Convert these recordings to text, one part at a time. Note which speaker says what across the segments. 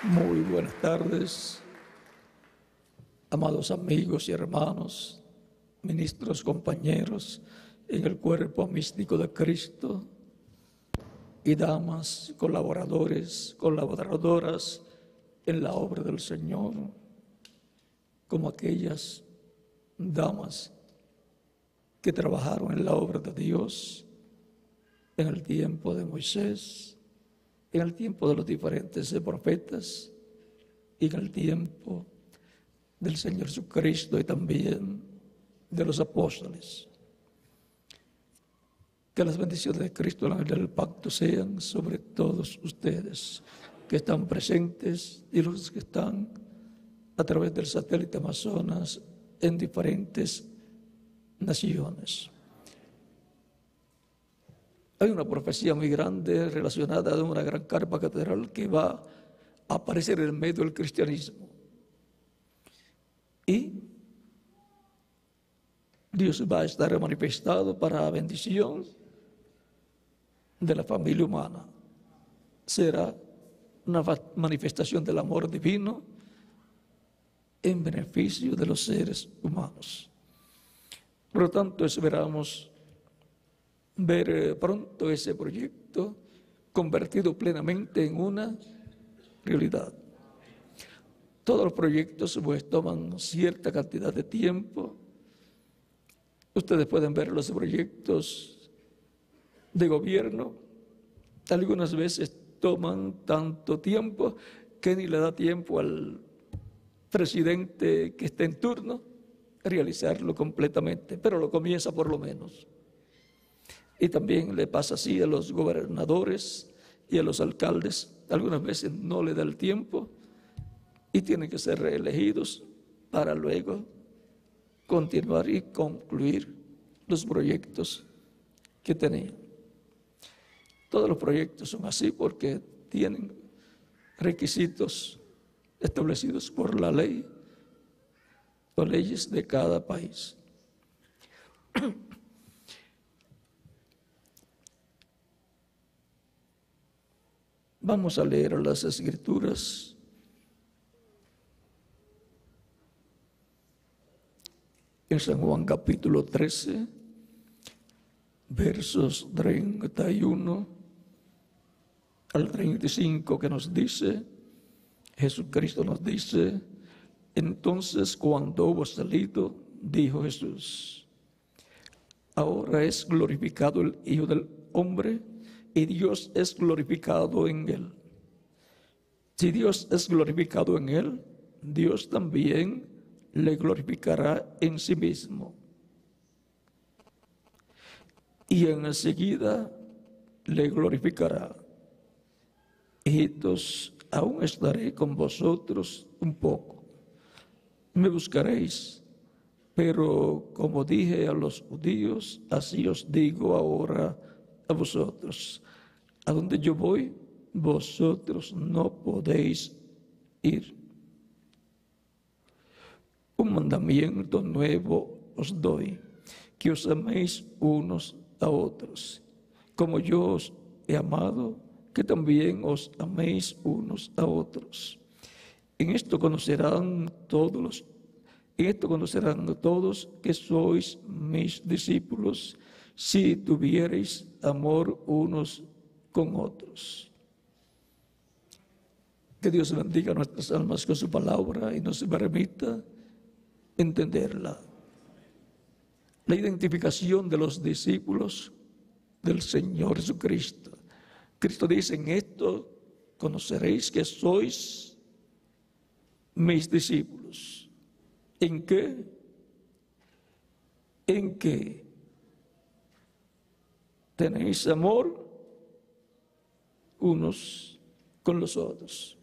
Speaker 1: Muy buenas tardes, amados amigos y hermanos, ministros, compañeros en el cuerpo místico de Cristo y damas, colaboradores, colaboradoras en la obra del Señor, como aquellas damas que trabajaron en la obra de Dios en el tiempo de Moisés, en el tiempo de los diferentes profetas y en el tiempo del Señor Jesucristo y también de los apóstoles. Que las bendiciones de Cristo, el ángel del pacto, sean sobre todos ustedes que están presentes y los que están a través del satélite Amazonas en diferentes naciones. Hay una profecía muy grande relacionada a una gran carpa catedral que va a aparecer en medio del cristianismo. Y Dios va a estar manifestado para la bendición de la familia humana. Será una manifestación del amor divino en beneficio de los seres humanos. Por lo tanto, esperamos ver pronto ese proyecto convertido plenamente en una realidad. Todos los proyectos pues toman cierta cantidad de tiempo. Ustedes pueden ver los proyectos de gobierno. Algunas veces toman tanto tiempo que ni le da tiempo al presidente que esté en turno a realizarlo completamente, pero lo comienza por lo menos. Y también le pasa así a los gobernadores y a los alcaldes. Algunas veces no le da el tiempo y tienen que ser reelegidos para luego continuar y concluir los proyectos que tenían. Todos los proyectos son así porque tienen requisitos establecidos por la ley o leyes de cada país. Vamos a leer las Escrituras. En San Juan capítulo 13, versos 31 al 35, que nos dice, Jesucristo nos dice: entonces cuando hubo salido, dijo Jesús: ahora es glorificado el Hijo del Hombre, y Dios es glorificado en él. Si Dios es glorificado en él, Dios también le glorificará en sí mismo. Y enseguida le glorificará. Hijitos, aún estaré con vosotros un poco. Me buscaréis, pero como dije a los judíos, así os digo ahora a vosotros: a donde yo voy, vosotros no podéis ir. Un mandamiento nuevo os doy, que os améis unos a otros. Como yo os he amado, que también os améis unos a otros. En esto conocerán todos que sois mis discípulos, si tuviereis amor unos con otros. Que Dios bendiga nuestras almas con su palabra y nos permita entenderla. La identificación de los discípulos del Señor Jesucristo. Cristo dice: en esto conoceréis que sois mis discípulos. ¿En qué? En que tenéis amor unos con los otros.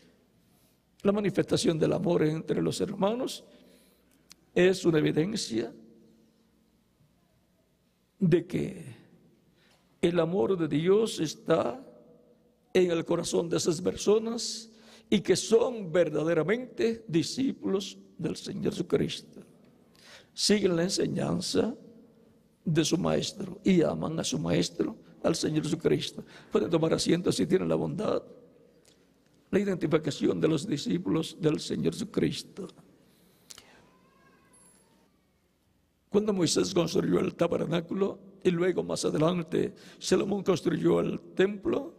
Speaker 1: La manifestación del amor entre los hermanos es una evidencia de que el amor de Dios está en el corazón de esas personas y que son verdaderamente discípulos del Señor Jesucristo. Siguen la enseñanza de su maestro y aman a su maestro, al Señor Jesucristo. Pueden tomar asiento si tienen la bondad. la identificación de los discípulos del Señor Jesucristo. Cuando Moisés construyó el tabernáculo y luego más adelante Salomón construyó el templo,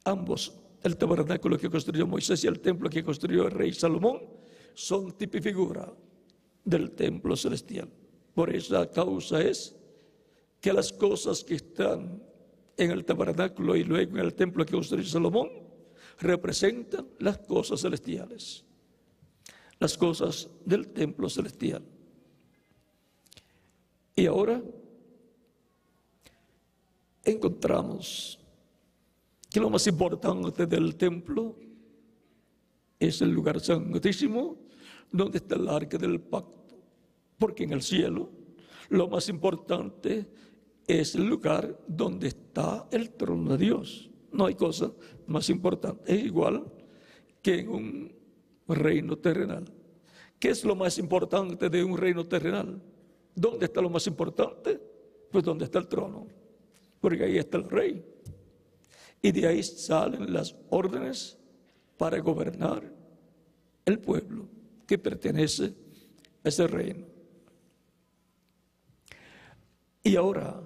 Speaker 1: ambos, el tabernáculo que construyó Moisés y el templo que construyó el rey Salomón, son tipo y figura del templo celestial. Por esa causa es que las cosas que están en el tabernáculo y luego en el templo que construyó Salomón representan las cosas celestiales, las cosas del templo celestial. Y ahora encontramos que lo más importante del templo es el lugar santísimo donde está el arca del pacto, porque en el cielo lo más importante es el lugar donde está el trono de Dios. No hay cosa más importante. Es igual que en un reino terrenal. ¿Qué es lo más importante de un reino terrenal? ¿Dónde está lo más importante? Pues donde está el trono, porque ahí está el rey. Y de ahí salen las órdenes para gobernar el pueblo que pertenece a ese reino. Y ahora,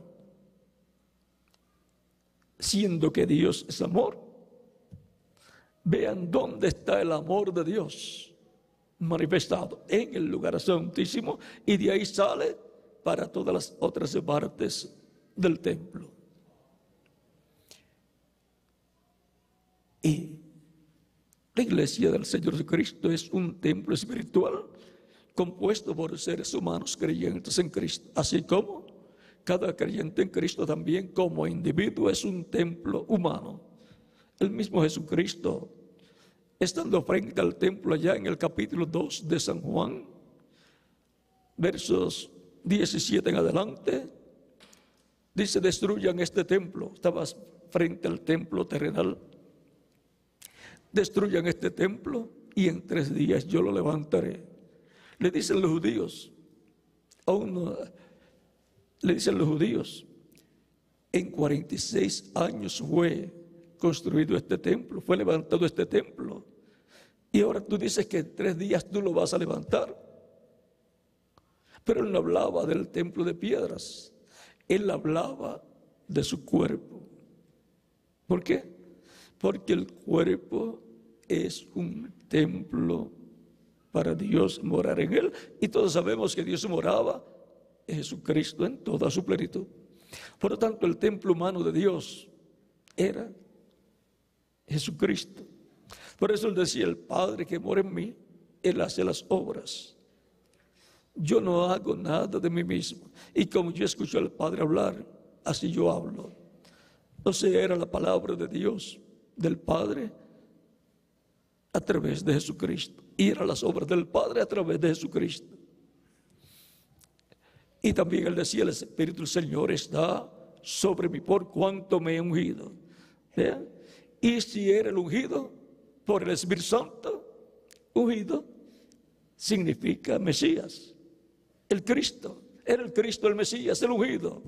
Speaker 1: siendo que Dios es amor, vean dónde está el amor de Dios manifestado en el lugar santísimo, y de ahí sale para todas las otras partes del templo. Y la iglesia del Señor Jesucristo es un templo espiritual compuesto por seres humanos creyentes en Cristo, así como cada creyente en Cristo también como individuo es un templo humano. El mismo Jesucristo, estando frente al templo allá en el capítulo 2 de San Juan, versos 17 en adelante, dice: destruyan este templo. Estaba frente al templo terrenal. Destruyan este templo y en 3 días yo lo levantaré. Le dicen los judíos, en 46 años fue construido este templo, fue levantado este templo. Y ahora tú dices que en 3 días tú lo vas a levantar. Pero él no hablaba del templo de piedras, él hablaba de su cuerpo. ¿Por qué? Porque el cuerpo es un templo para Dios morar en él. Y todos sabemos que Dios moraba en Jesucristo en toda su plenitud. Por lo tanto, el templo humano de Dios era Jesucristo. Por eso él decía: el Padre que mora en mí, él hace las obras. Yo no hago nada de mí mismo. Y como yo escucho al Padre hablar, así yo hablo. O sea, era la palabra de Dios, del Padre, a través de Jesucristo. Y eran las obras del Padre a través de Jesucristo. Y también él decía: el Espíritu del Señor está sobre mí por cuanto me he ungido. ¿Vean? Y si era el ungido por el Espíritu Santo, ungido significa Mesías, el Cristo. Era el Cristo, el Mesías, el ungido.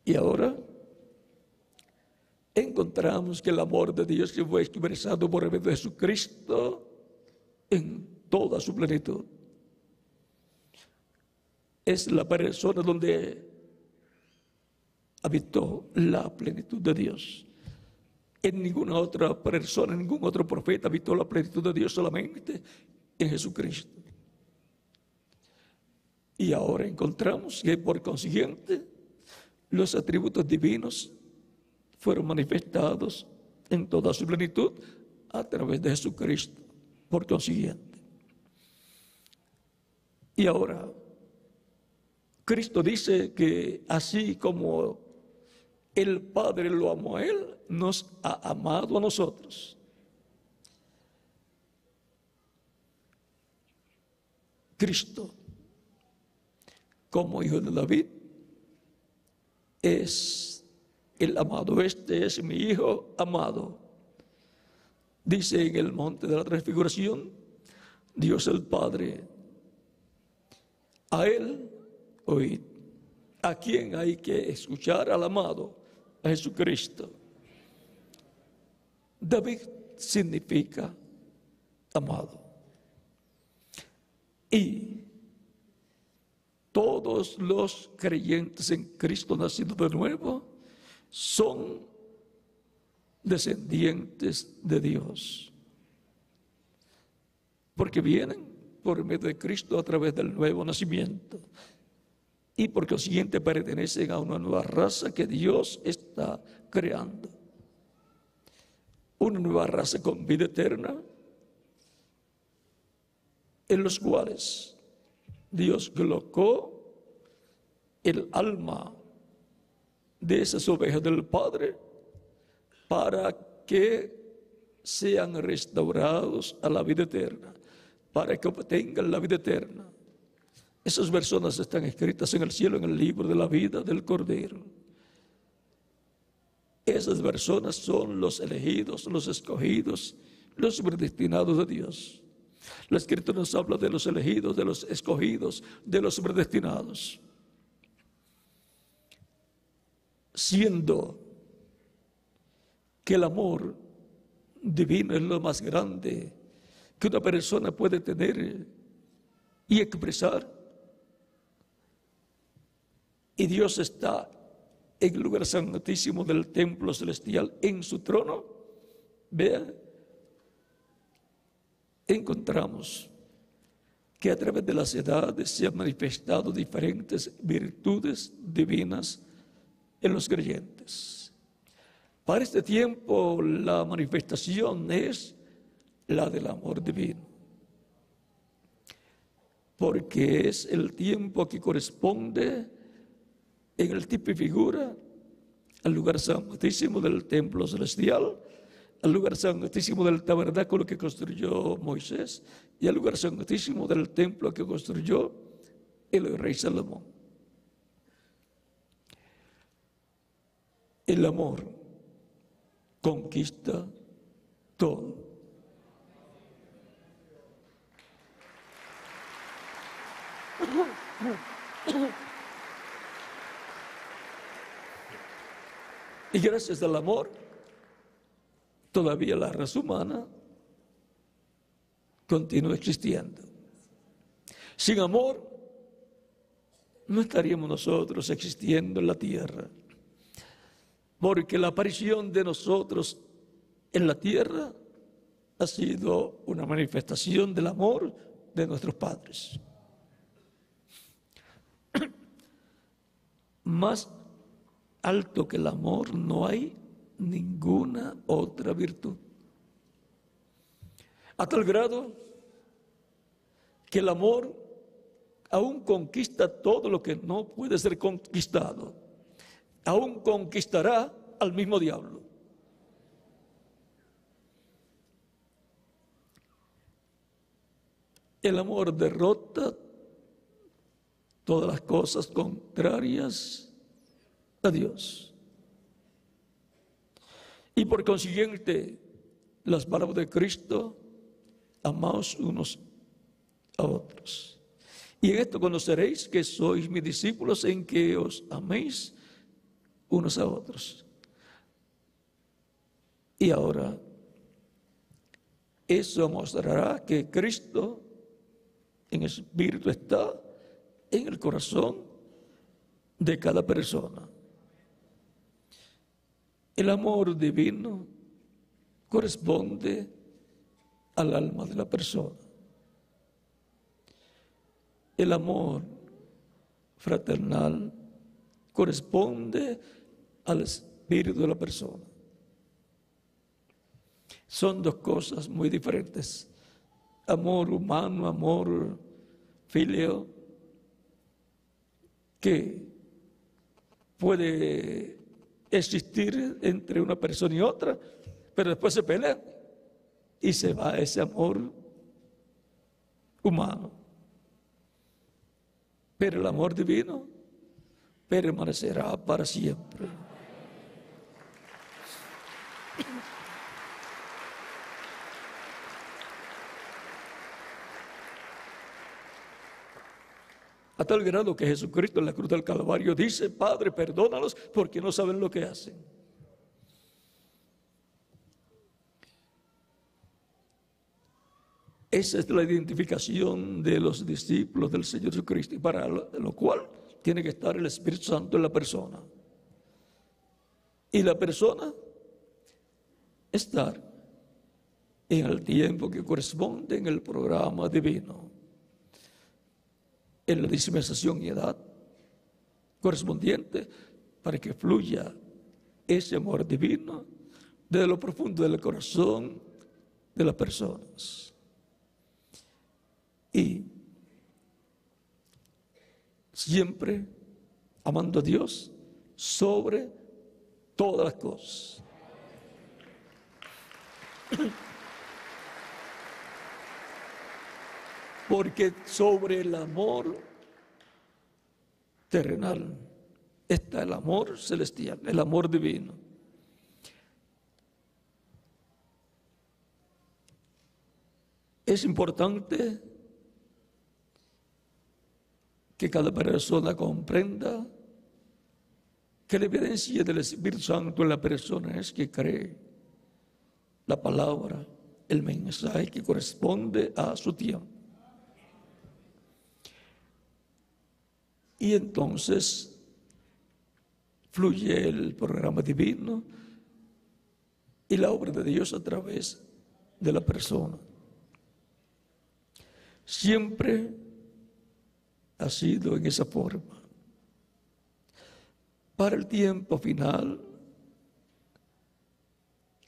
Speaker 1: Y ahora encontramos que el amor de Dios que fue expresado por medio de Jesucristo en toda su plenitud. Es la persona donde habitó la plenitud de Dios. En ninguna otra persona, en ningún otro profeta habitó la plenitud de Dios, solamente en Jesucristo. Y ahora encontramos que por consiguiente los atributos divinos fueron manifestados en toda su plenitud a través de Jesucristo, por consiguiente. Y ahora Cristo dice que así como el Padre lo amó a él, nos ha amado a nosotros. Cristo, como hijo de David, es el amado. Este es mi hijo amado. Dice en el monte de la transfiguración, Dios el Padre: a él oíd. ¿A quién hay que escuchar? Al amado, a Jesucristo. David significa amado. Y todos los creyentes en Cristo nacidos de nuevo son descendientes de Dios, porque vienen por medio de Cristo a través del nuevo nacimiento y por consiguiente pertenecen a una nueva raza que Dios está creando, una nueva raza con vida eterna, en los cuales Dios colocó el alma de esas ovejas del Padre para que sean restaurados a la vida eterna, para que obtengan la vida eterna. Esas personas están escritas en el cielo, en el libro de la vida del Cordero. Esas personas son los elegidos, los escogidos, los predestinados de Dios. La Escritura nos habla de los elegidos, de los escogidos, de los predestinados. Siendo que el amor divino es lo más grande que una persona puede tener y expresar, y Dios está en el lugar santísimo del templo celestial, en su trono, vean, encontramos que a través de las edades se han manifestado diferentes virtudes divinas en los creyentes. Para este tiempo la manifestación es la del amor divino, porque es el tiempo que corresponde en el tipo y figura al lugar santísimo del templo celestial, al lugar santísimo del tabernáculo que construyó Moisés y al lugar santísimo del templo que construyó el rey Salomón. El amor conquista todo. Y gracias al amor, todavía la raza humana continúa existiendo. Sin amor, no estaríamos nosotros existiendo en la tierra, porque la aparición de nosotros en la tierra ha sido una manifestación del amor de nuestros padres. Más alto que el amor no hay ninguna otra virtud. A tal grado que el amor aún conquista todo lo que no puede ser conquistado. Aún conquistará al mismo diablo. El amor derrota todas las cosas contrarias a Dios. Y por consiguiente, las palabras de Cristo, amaos unos a otros. Y en esto conoceréis que sois mis discípulos, en que os améis unos a otros. Y ahora, eso mostrará que Cristo en espíritu está en el corazón de cada persona. El amor divino corresponde al alma de la persona. El amor fraternal corresponde al espíritu de la persona. Son dos cosas muy diferentes. Amor humano, amor filio, que puede existir entre una persona y otra, pero después se pelean y se va ese amor humano. Pero el amor divino permanecerá para siempre. A tal grado que Jesucristo en la cruz del Calvario dice: Padre, perdónalos porque no saben lo que hacen. Esa es la identificación de los discípulos del Señor Jesucristo, y para lo cual tiene que estar el Espíritu Santo en la persona. Y la persona estar en el tiempo que corresponde en el programa divino, en la dispensación y edad correspondiente, para que fluya ese amor divino desde lo profundo del corazón de las personas. Y siempre amando a Dios sobre todas las cosas. Porque sobre el amor terrenal está el amor celestial, el amor divino. Es importante que cada persona comprenda que la evidencia del Espíritu Santo en la persona es que cree la palabra, el mensaje que corresponde a su tiempo. Y entonces fluye el programa divino y la obra de Dios a través de la persona. Siempre ha sido en esa forma. Para el tiempo final,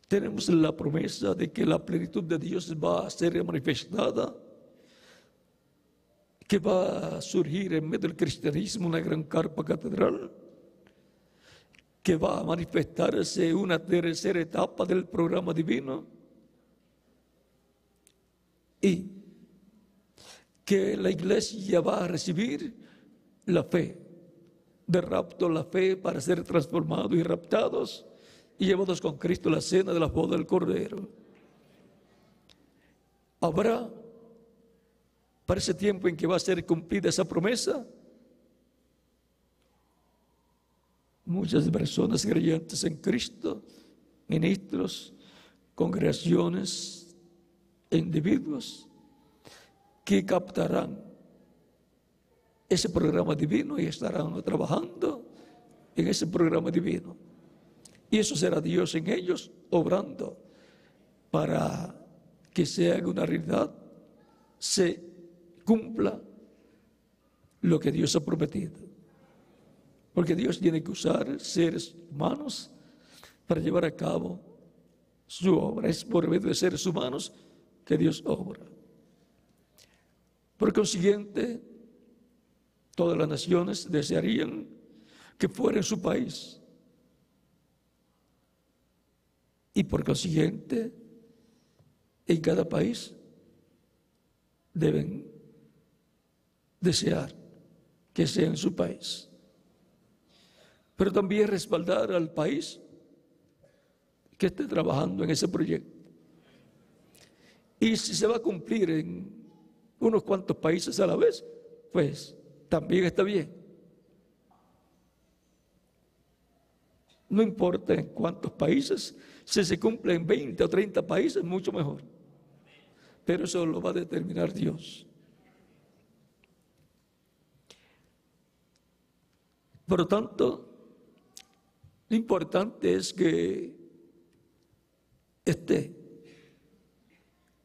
Speaker 1: tenemos la promesa de que la plenitud de Dios va a ser manifestada, que va a surgir en medio del cristianismo una gran carpa catedral, que va a manifestarse una tercera etapa del programa divino, y que la iglesia va a recibir la fe de rapto, la fe para ser transformados y raptados y llevados con Cristo a la cena de la boda del Cordero. Habrá, para ese tiempo en que va a ser cumplida esa promesa, muchas personas creyentes en Cristo, ministros, congregaciones e individuos que captarán ese programa divino y estarán trabajando en ese programa divino. Y eso será Dios en ellos obrando para que se haga una realidad, se cumpla lo que Dios ha prometido. Porque Dios tiene que usar seres humanos para llevar a cabo su obra. Es por medio de seres humanos que Dios obra. Por consiguiente, todas las naciones desearían que fuera en su país. Y por consiguiente, en cada país deben desear que sea en su país. Pero también respaldar al país que esté trabajando en ese proyecto. Y si se va a cumplir en unos cuantos países a la vez, pues también está bien. No importa en cuántos países, si se cumple en 20 o 30 países, mucho mejor. Pero eso lo va a determinar Dios. Por lo tanto, lo importante es que esté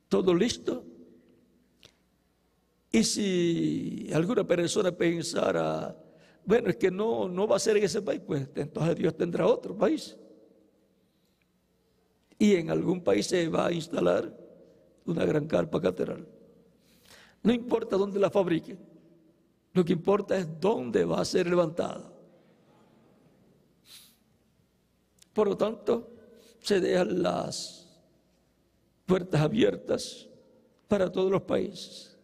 Speaker 1: todo listo. Y si alguna persona pensara, bueno, es que no va a ser en ese país, pues entonces Dios tendrá otro país. Y en algún país se va a instalar una gran carpa catedral. No importa dónde la fabriquen, lo que importa es dónde va a ser levantada. Por lo tanto, se dejan las puertas abiertas para todos los países.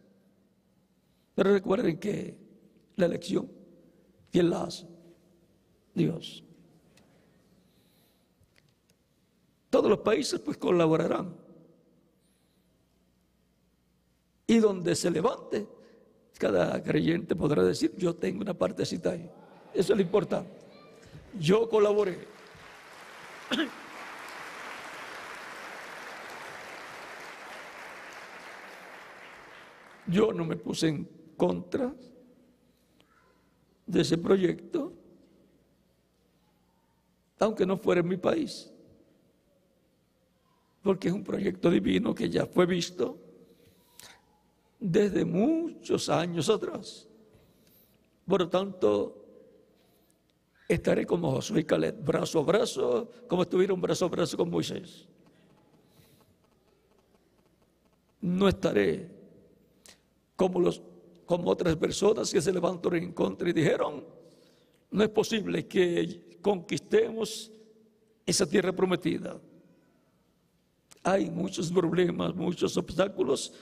Speaker 1: Pero recuerden que la elección, ¿quién la hace? Dios. Todos los países pues colaborarán. Y donde se levante, cada creyente podrá decir, yo tengo una partecita ahí. Eso es lo importante. Yo colaboré. Yo no me puse en contra de ese proyecto, aunque no fuera en mi país, porque es un proyecto divino que ya fue visto desde muchos años atrás. Por lo tanto, estaré como Josué y Caleb, brazo a brazo, como estuvieron brazo a brazo con Moisés. No estaré como otras personas que se levantaron en contra y dijeron: no es posible que conquistemos esa tierra prometida. Hay muchos problemas, muchos obstáculos.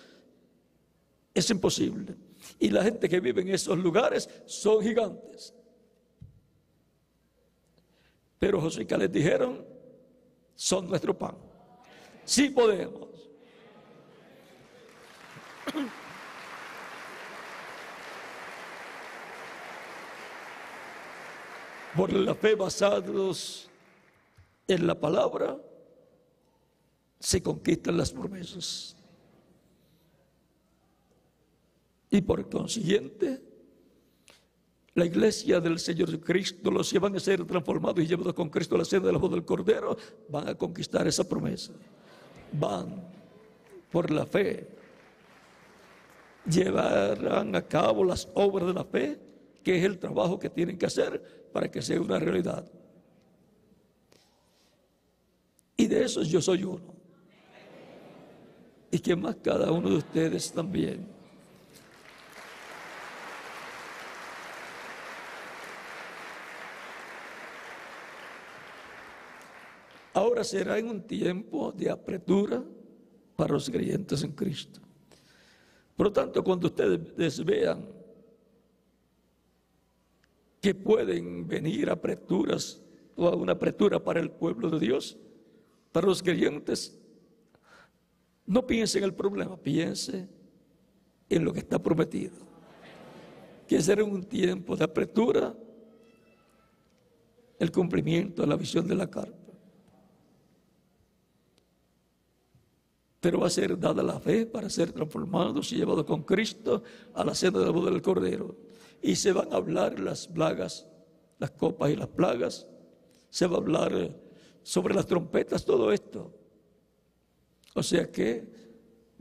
Speaker 1: Es imposible. Y la gente que vive en esos lugares son gigantes. Pero Josué y Caleb dijeron: son nuestro pan. Sí podemos. Por la fe, basados en la palabra, se conquistan las promesas. Y por consiguiente, la iglesia del Señor Jesucristo, los que van a ser transformados y llevados con Cristo a la cena de la boda del Cordero, van a conquistar esa promesa. Van por la fe, llevarán a cabo las obras de la fe, que es el trabajo que tienen que hacer para que sea una realidad. Y de esos yo soy uno. Y que más cada uno de ustedes también. Ahora será en un tiempo de apertura para los creyentes en Cristo. Por lo tanto, cuando ustedes vean que pueden venir aperturas o una apertura para el pueblo de Dios, para los creyentes, no piense en el problema, piense en lo que está prometido, que será un tiempo de apertura, el cumplimiento de la visión de la carta. Pero va a ser dada la fe para ser transformados y llevados con Cristo a la cena de la boda del Cordero. Y se van a hablar las plagas, las copas y las plagas. Se va a hablar sobre las trompetas, todo esto. O sea que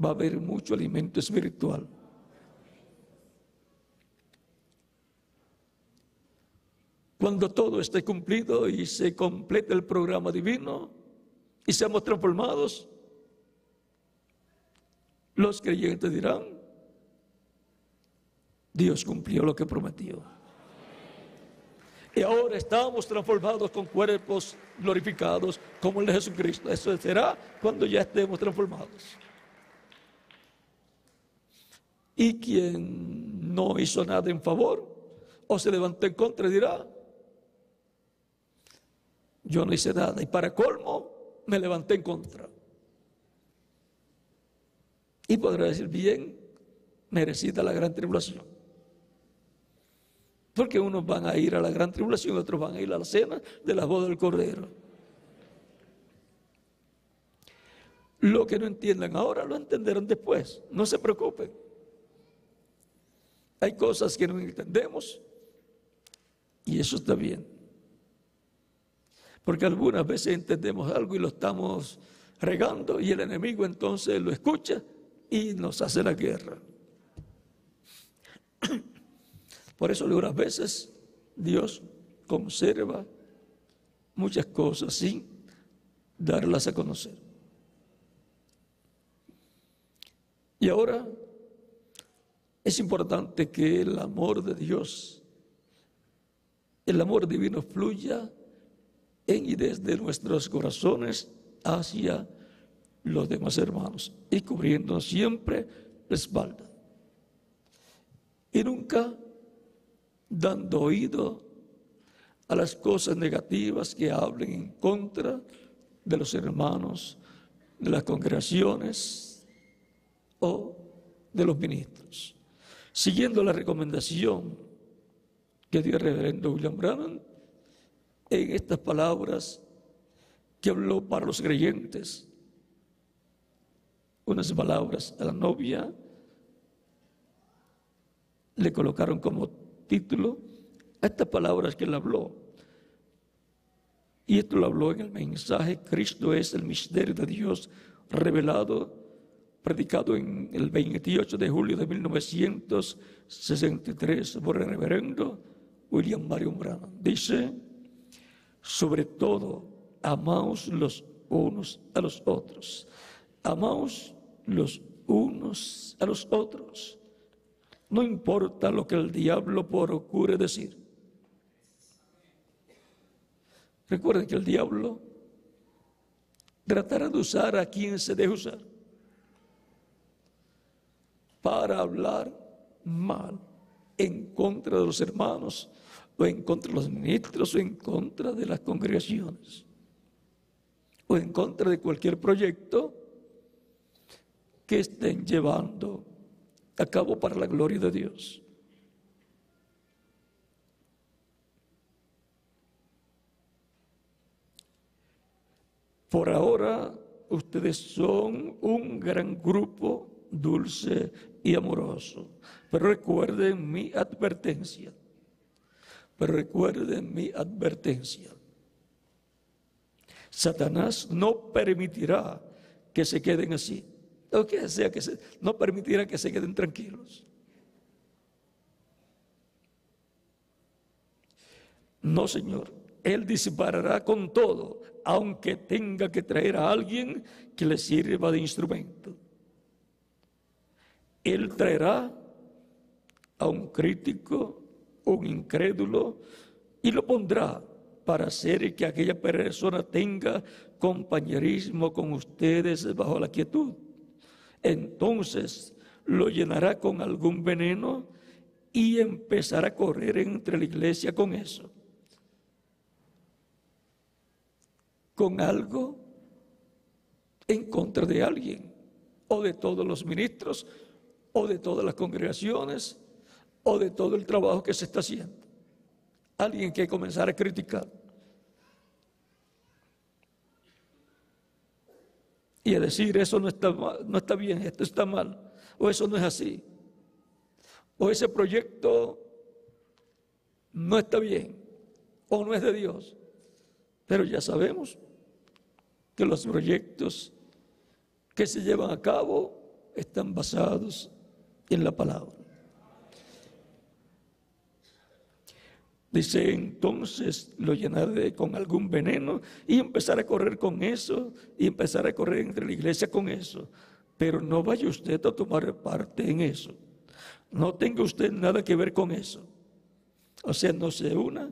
Speaker 1: va a haber mucho alimento espiritual. Cuando todo esté cumplido y se complete el programa divino y seamos transformados, los creyentes dirán: Dios cumplió lo que prometió. Y ahora estamos transformados con cuerpos glorificados como el de Jesucristo. Eso será cuando ya estemos transformados. Y quien no hizo nada en favor o se levantó en contra dirá: yo no hice nada y para colmo me levanté en contra. Y podrá decir: bien merecida la gran tribulación. Porque unos van a ir a la gran tribulación, otros van a ir a la cena de la boda del Cordero. Lo que no entiendan ahora lo entenderán después. No se preocupen. Hay cosas que no entendemos y eso está bien. Porque algunas veces entendemos algo y lo estamos regando y el enemigo entonces lo escucha y nos hace la guerra. Por eso algunas veces Dios conserva muchas cosas sin darlas a conocer. Y ahora es importante que el amor de Dios, el amor divino fluya en y desde nuestros corazones hacia los demás hermanos y cubriéndonos siempre la espalda. Y nunca dando oído a las cosas negativas que hablen en contra de los hermanos, de las congregaciones o de los ministros. Siguiendo la recomendación que dio el reverendo William Branham en estas palabras que habló para los creyentes, unas palabras a la novia le colocaron como título a estas palabras que él habló. Y esto lo habló en el mensaje: Cristo es el misterio de Dios revelado, predicado en el 28 de julio de 1963 por el reverendo William Marion Branham. Dice: sobre todo, amaos los unos a los otros. Amaos los unos a los otros. No importa lo que el diablo procure decir. Recuerden que el diablo tratará de usar a quien se deje usar para hablar mal en contra de los hermanos, o en contra de los ministros, o en contra de las congregaciones, o en contra de cualquier proyecto que estén llevando a cabo para la gloria de Dios. Por ahora, ustedes son un gran grupo dulce y amoroso. Pero recuerden mi advertencia. Satanás no permitirá que se queden así. O que sea no permitirá que se queden tranquilos. No, Señor. Él disparará con todo, aunque tenga que traer a alguien que le sirva de instrumento. Él traerá a un crítico, un incrédulo, y lo pondrá para hacer que aquella persona tenga compañerismo con ustedes bajo la quietud. Entonces lo llenará con algún veneno y empezará a correr entre la iglesia con eso. Con algo en contra de alguien, o de todos los ministros, o de todas las congregaciones, o de todo el trabajo que se está haciendo. Alguien que comenzar a criticar y a decir: eso no está mal, no está bien, esto está mal, o eso no es así, o ese proyecto no está bien, o no es de Dios. Pero ya sabemos que los proyectos que se llevan a cabo están basados en la palabra. Dice: entonces lo llenaré con algún veneno y empezar a correr con eso, y empezar a correr entre la iglesia con eso. Pero no vaya usted a tomar parte en eso. No tenga usted nada que ver con eso. O sea, no se una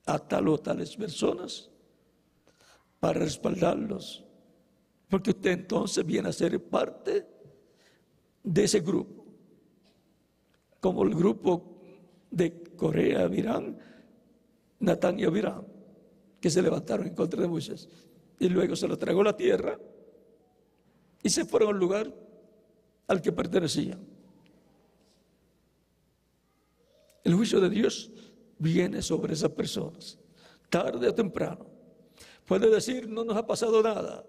Speaker 1: a tal o tales personas para respaldarlos, porque usted entonces viene a ser parte de ese grupo, como el grupo de Corea, Virán, Natán y Abirán, que se levantaron en contra de Moisés y luego se lo tragó la tierra y se fueron al lugar al que pertenecían. El juicio de Dios viene sobre esas personas, tarde o temprano. Puede decir: no nos ha pasado nada,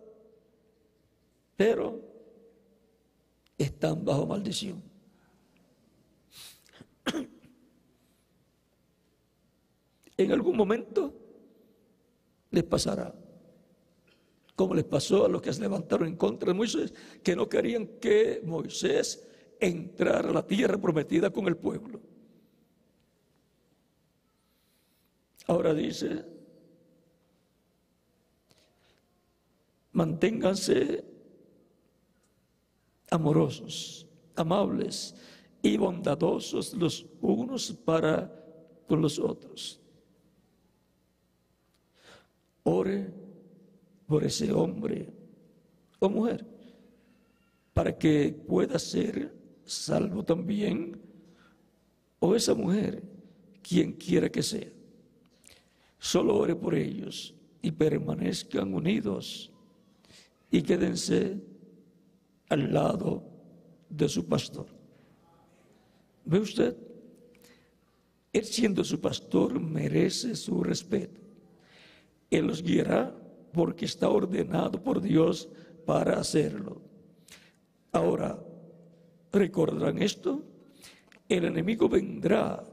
Speaker 1: pero están bajo maldición. En algún momento les pasará, como les pasó a los que se levantaron en contra de Moisés, que no querían que Moisés entrara a la tierra prometida con el pueblo. Ahora dice: manténganse amorosos, amables y bondadosos los unos para con los otros. Ore por ese hombre o mujer para que pueda ser salvo también, o esa mujer, quien quiera que sea. Solo ore por ellos y permanezcan unidos y quédense al lado de su pastor. ¿Ve usted? Él, siendo su pastor, merece su respeto. Él los guiará porque está ordenado por Dios para hacerlo. Ahora, ¿recordarán esto? el enemigo vendrá,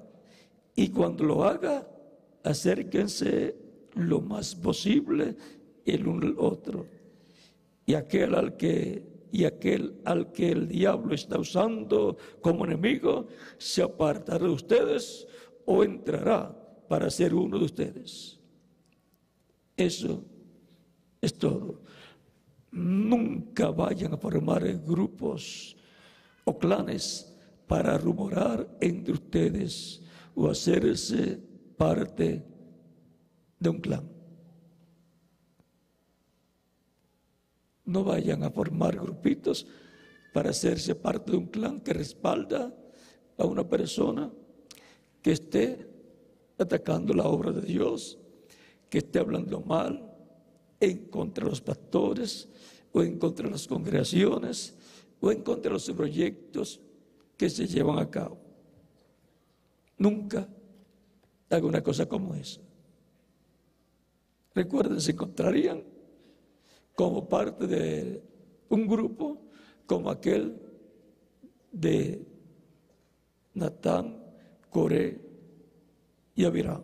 Speaker 1: y cuando lo haga, acérquense lo más posible el uno al otro. Y aquel al que el diablo está usando como enemigo se apartará de ustedes o entrará para ser uno de ustedes. Eso es todo. Nunca vayan a formar grupos o clanes para rumorar entre ustedes o hacerse parte de un clan. No vayan a formar grupitos para hacerse parte de un clan que respalda a una persona que esté atacando la obra de Dios, que esté hablando mal en contra de los pastores o en contra de las congregaciones o en contra de los proyectos que se llevan a cabo. Nunca haga una cosa como esa. Recuerden, se encontrarían como parte de un grupo como aquel de Natán, Coré y Abiram,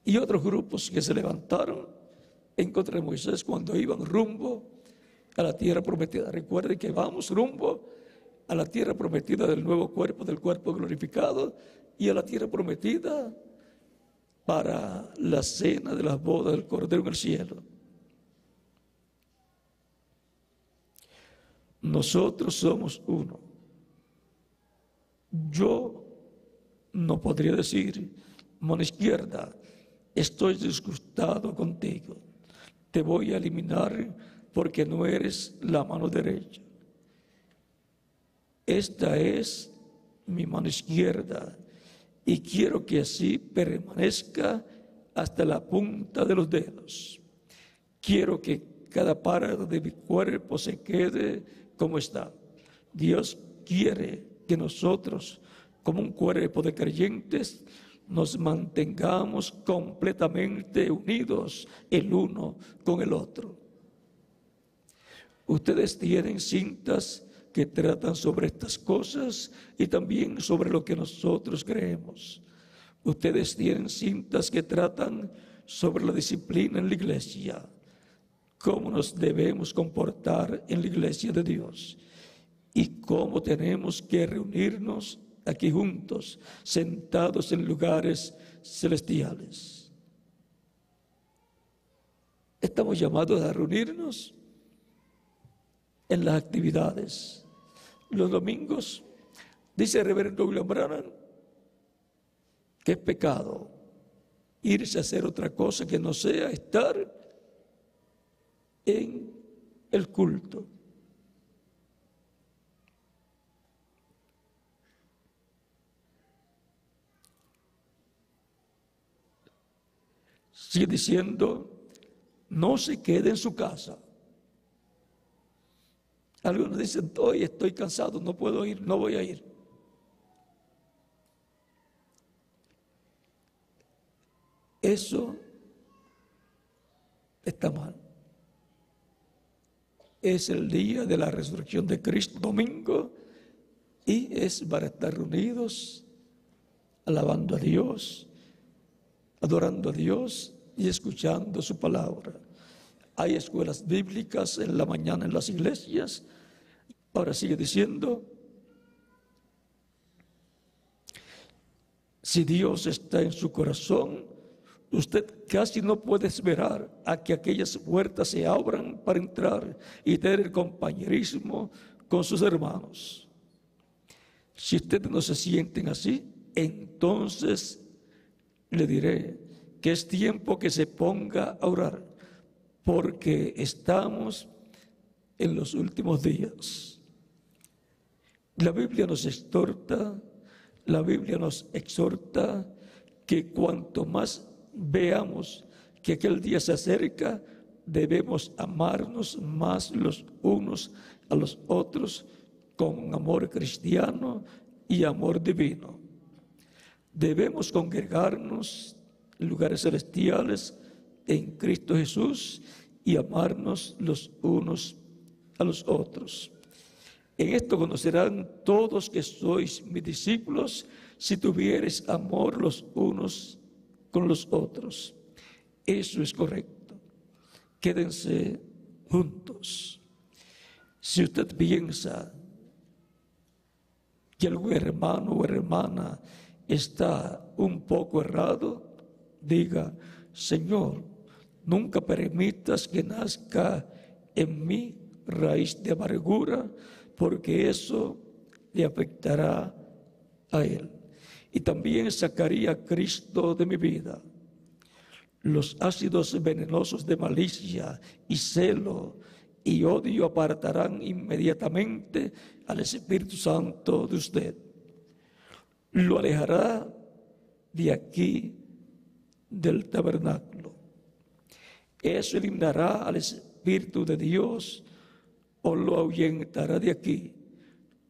Speaker 1: y otros grupos que se levantaron en contra de Moisés cuando iban rumbo a la tierra prometida. Recuerden que vamos rumbo a la tierra prometida del nuevo cuerpo, del cuerpo glorificado, y a la tierra prometida para la cena de las bodas del Cordero en el cielo. Nosotros somos uno. Yo no podría decir, mano izquierda, estoy disgustado contigo, te voy a eliminar porque no eres la mano derecha. Esta es mi mano izquierda y quiero que así permanezca hasta la punta de los dedos. Quiero que cada parte de mi cuerpo se quede como está. Dios quiere que nosotros, como un cuerpo de creyentes, nos mantengamos completamente unidos el uno con el otro. Ustedes tienen cintas que tratan sobre estas cosas y también sobre lo que nosotros creemos. Ustedes tienen cintas que tratan sobre la disciplina en la iglesia, cómo nos debemos comportar en la iglesia de Dios y cómo tenemos que reunirnos aquí juntos, sentados en lugares celestiales. Estamos llamados a reunirnos en las actividades. Los domingos, dice el reverendo William Branham, que es pecado irse a hacer otra cosa que no sea estar en el culto. Sigue diciendo, no se quede en su casa. Algunos dicen, hoy estoy cansado, no puedo ir, no voy a ir. Eso está mal. Es el día de la resurrección de Cristo, domingo, y es para estar reunidos, alabando a Dios, adorando a Dios y escuchando su palabra. Hay escuelas bíblicas en la mañana en las iglesias. Ahora sigue diciendo, si Dios está en su corazón, usted casi no puede esperar a que aquellas puertas se abran para entrar y tener compañerismo con sus hermanos. Si ustedes no se sienten así, entonces le diré que es tiempo que se ponga a orar, porque estamos en los últimos días. La Biblia nos exhorta que cuanto más veamos que aquel día se acerca, debemos amarnos más los unos a los otros con amor cristiano y amor divino. Debemos congregarnos en lugares celestiales en Cristo Jesús y amarnos los unos a los otros. En esto conocerán todos que sois mis discípulos, si tuviereis amor los unos con los otros. Eso es correcto. Quédense juntos. Si usted piensa que algún hermano o hermana está un poco errado, diga: Señor, nunca permitas que nazca en mí raíz de amargura, porque eso le afectará a él. Y también sacaría a Cristo de mi vida. Los ácidos venenosos de malicia y celo y odio apartarán inmediatamente al Espíritu Santo de usted. Lo alejará de aquí, del tabernáculo. Eso eliminará al Espíritu de Dios o lo ahuyentará de aquí.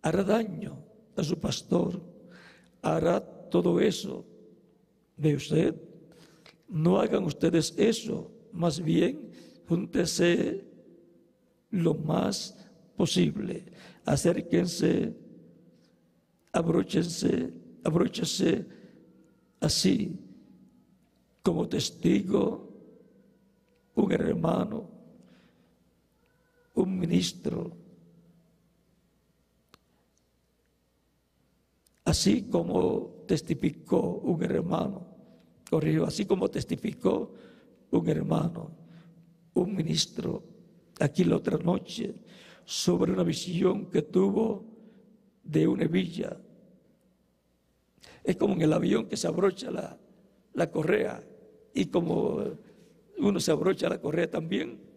Speaker 1: Hará daño a su pastor. Hará todo eso de usted. No hagan ustedes eso. Más bien, júntense lo más posible. Acérquense, abróchense así, como testigo, un hermano, un ministro, así como testificó un hermano, así como testificó un hermano, un ministro, aquí la otra noche, sobre una visión que tuvo de una hebilla. Es como en el avión que se abrocha la correa, y como uno se abrocha la correa también.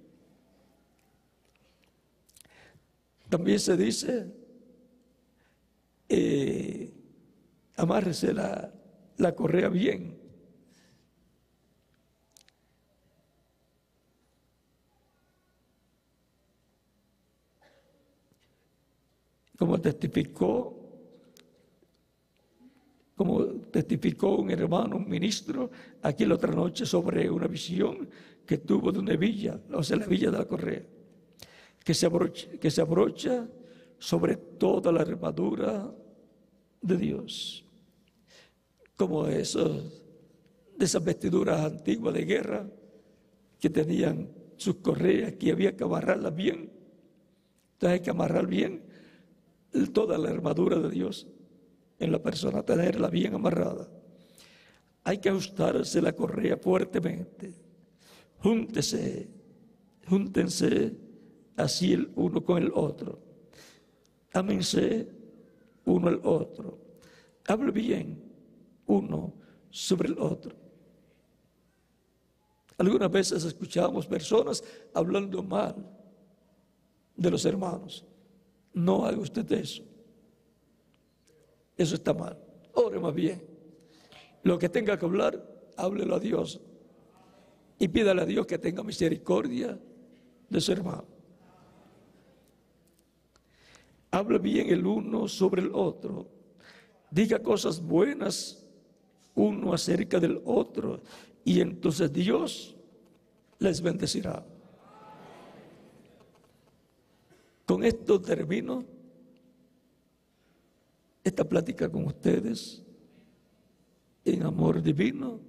Speaker 1: También se dice, amárrese la correa bien. Como testificó un hermano, un ministro, aquí la otra noche sobre una visión que tuvo de una hebilla, o sea, la hebilla de la correa, que se abrocha sobre toda la armadura de Dios. Como de esas vestiduras antiguas de guerra que tenían sus correas, que había que amarrarlas bien. Entonces hay que amarrar bien toda la armadura de Dios en la persona, tenerla bien amarrada. Hay que ajustarse la correa fuertemente. Júntense así el uno con el otro. Ámense uno al otro. Hable bien uno sobre el otro. Algunas veces escuchamos personas hablando mal de los hermanos. No haga usted eso. Eso está mal. Ore más bien. Lo que tenga que hablar, háblelo a Dios. Y pídale a Dios que tenga misericordia de su hermano. Hable bien el uno sobre el otro. Diga cosas buenas uno acerca del otro. Y entonces Dios les bendecirá. Con esto termino esta plática con ustedes en amor divino,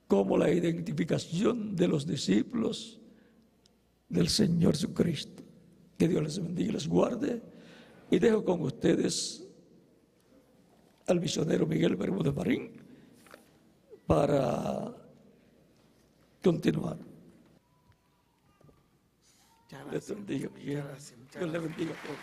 Speaker 1: como la identificación de los discípulos del Señor Jesucristo. Que Dios les bendiga y les guarde. Y dejo con ustedes al misionero Miguel Bermúdez Marín para continuar. Dios les bendiga, Miguel. Dios les bendiga a todos.